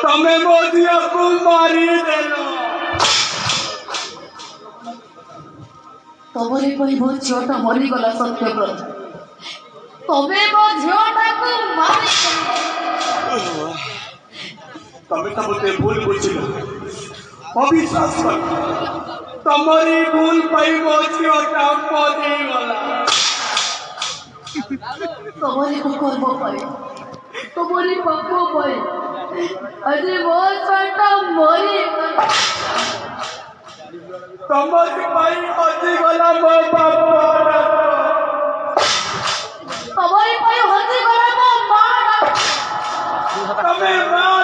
तमें मो झिया को मारी देलो तमरे पई मो झियोटा मरी गला सत्यव्रत तमे मो झियोटा को मारी तमें तो मते भूल बुझिलो अविश्वास कर तमरी भूल पई मो झियोटा मरी गला तमरे को कर्म पाए तमरे पाप पाए अरे मो छोटा मरी तमरी पई हजी गला मो बापा तमरे पई हजी गला मो मां तमें मां